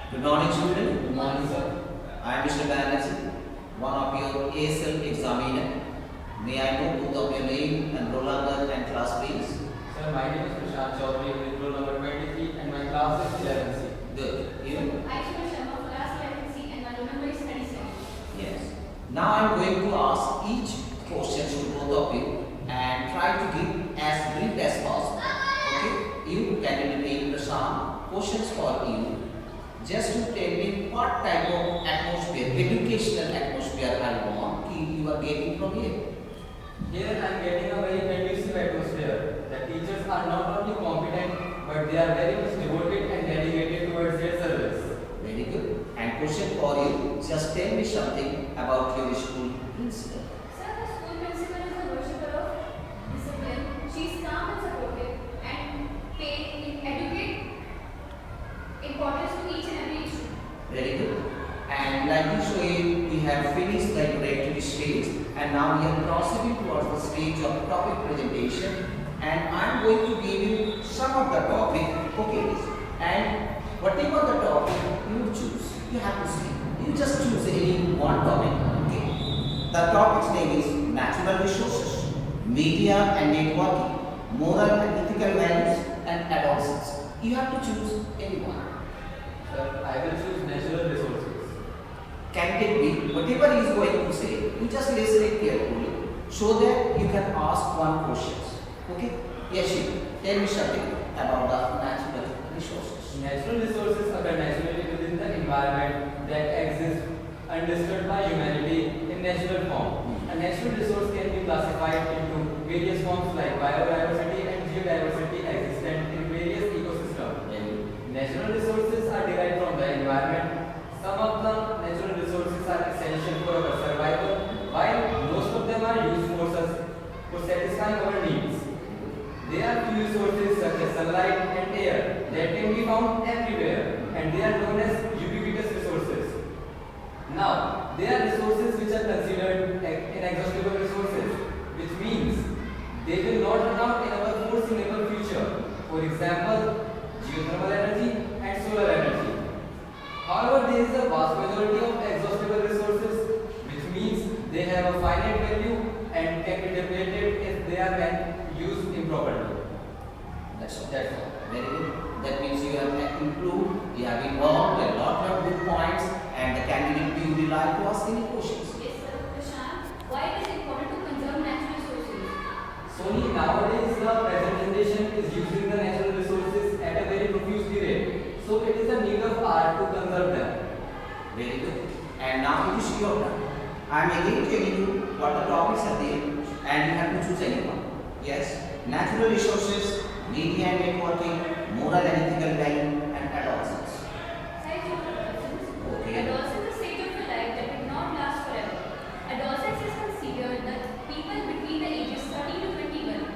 Good morning, student. Good morning, sir. I am Mr. Banerjee, one of your ASL examiner. May I know both of your name and roll number and class, please? Sir, my name is Prashant Chaudhary with roll number 23 and my class is 11C. Good. You? Aishwarya Sharma, class 11C, and my roll number is 37. Yes. Now I am going to ask each question to both of you and try to give as brief as possible. Okay? You candidate name Prashant, questions for you. Just to tell me what type of atmosphere, educational atmosphere you are getting from here. Here I am getting a very conducive atmosphere. The teachers are not only competent but they are very much devoted and dedicated towards their service. Very good. And question for you, just tell me something about your school principal. Sir, the school principal is a worshipper of discipline. She is calm and supportive and educate importance to each and every issue. Very good. And like you said, we have finished the introductory stage and now we are proceeding towards the stage of topic presentation. And I am going to give you some of the topic, okay? And whatever the topic you choose, you have to see. You just choose any one topic, okay? The topic's name is natural resources, media and networking, moral and ethical values, and adolescence. You have to choose any one. Sir, I will choose natural resources. Can it be whatever he is going to say, you just listen it carefully so that you can ask one question. Okay? Yes, you tell me something about the natural resources. Natural resources occur naturally within the environment that exists undisturbed by humanity in natural form. A natural resource can be classified into various forms like biodiversity and geodiversity existent in various ecosystems. Natural resources are derived from the environment. Some of the natural resources are essential for our survival, while most of them are used for satisfying our needs. There are few resources such as sunlight and air that can be found everywhere, and they are known as ubiquitous resources. Now, there are resources which are considered inexhaustible resources, which means they will not run out in our foreseeable future. For example, geothermal energy and solar energy. However, there is a vast majority of exhaustible resources, which means they have a finite value and can be depleted if they are used improperly. That's all. Very good. That means you have improved, you have involved a lot of good points, and the candidate you will like to ask any questions. Yes, sir. Prashant, why it is important to conserve natural resources? Sony nowadays the present generation is using the natural resources at a very profuse rate. So it is a need of art to conserve them. Very good. And now it is your turn. I am again telling you what the topics are there, and you have to choose any one. Yes. Natural resources, media and networking, moral and ethical value, and adolescence. Side of adolescence. Okay. Adolescence is a stage of your life that will not last forever. Adolescence is considered the people between the ages 13 to 21.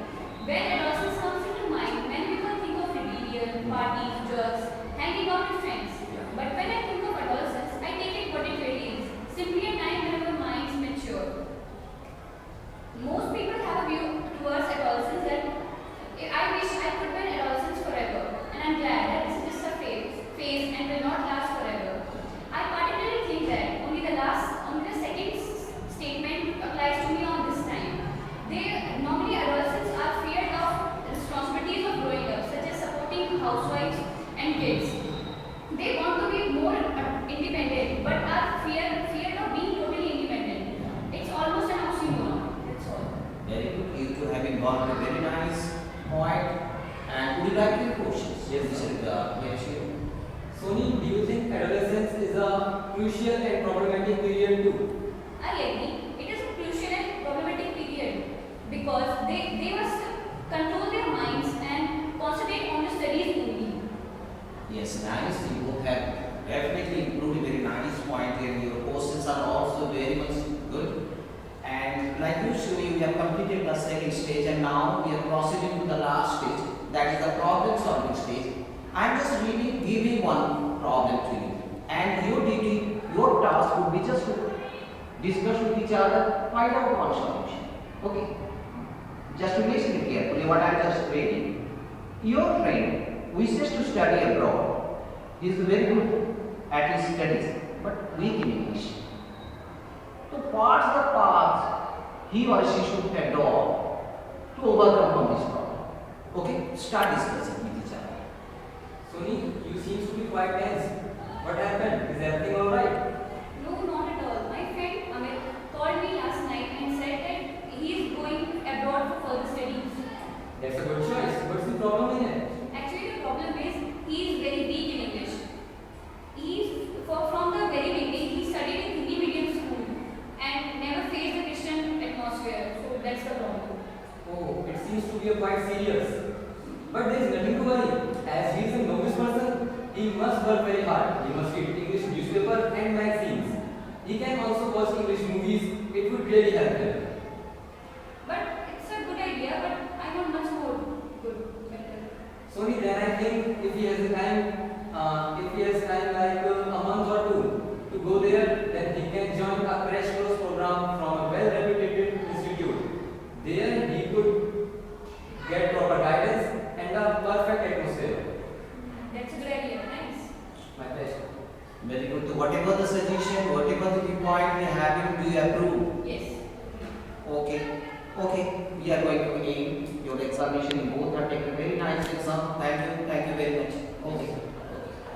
When adolescence comes into mind, many people think of rebellion, parties, drugs, hanging out with friends. But when I think of adolescence, I take it what it really is. Simply a time when our minds mature. Most people have a view towards adolescence that I wish I could be an adolescence forever. And I'm glad that this is just a phase and will not last forever. I particularly think that only the second statement applies to me on this time. Normally adolescents are feared of responsibilities of growing up, such as supporting housewives and kids. They want to be more independent, but are feared of being totally independent. It's almost an oxymoron. That's all. Very good. You two have got a very nice point. And would you like any questions? Yes, This sir. is yes, you. Sony, do you think adolescence is a crucial and problematic period too? I agree. It is a crucial and problematic period because they must control their minds and concentrate on the studies only. Yes, nice. You both have definitely improved a very nice point here. Your questions are also very much good. And like usually, we have completed the second stage and now we are proceeding to the last stage, that is the problem solving stage. I am just really giving one problem to you. And your duty, your task would be just to discuss with each other, find out one solution. Okay? Just to listen carefully what I am just reading. Your friend wishes to study abroad. He is very good at his studies, but weak in English. So what's the path he or she should adopt to overcome from this problem? Okay, start discussing with each other. Sony, you seem to be quite tense. What happened? Is everything alright? No, not at all. My friend Amit called me last night and said that he is going abroad for further studies. That's a good choice. What's the problem in it? Actually, the problem is he is very weak in English. From the very beginning, he studied in Hindi medium school and never faced the Christian atmosphere. So that's the problem. Oh, it seems to be quite serious. But there is nothing to worry. As he is a novice person, he must work very hard. He must read English newspaper and magazines. He can also watch English movies. It would really help him. But it's a good idea, but I want much more better. So then I think if he has time like a month or two to go there, then he can join a crash course program from a well-reputed institute. There he could get proper guidance and a perfect atmosphere. That's a good idea. Thanks. My pleasure. Very good. So whatever the suggestion, whatever the viewpoint we are having, do you approve? Yes. Okay. Okay. We are going to aim your examination in both are taken very nice exam. Thank you very much. Okay.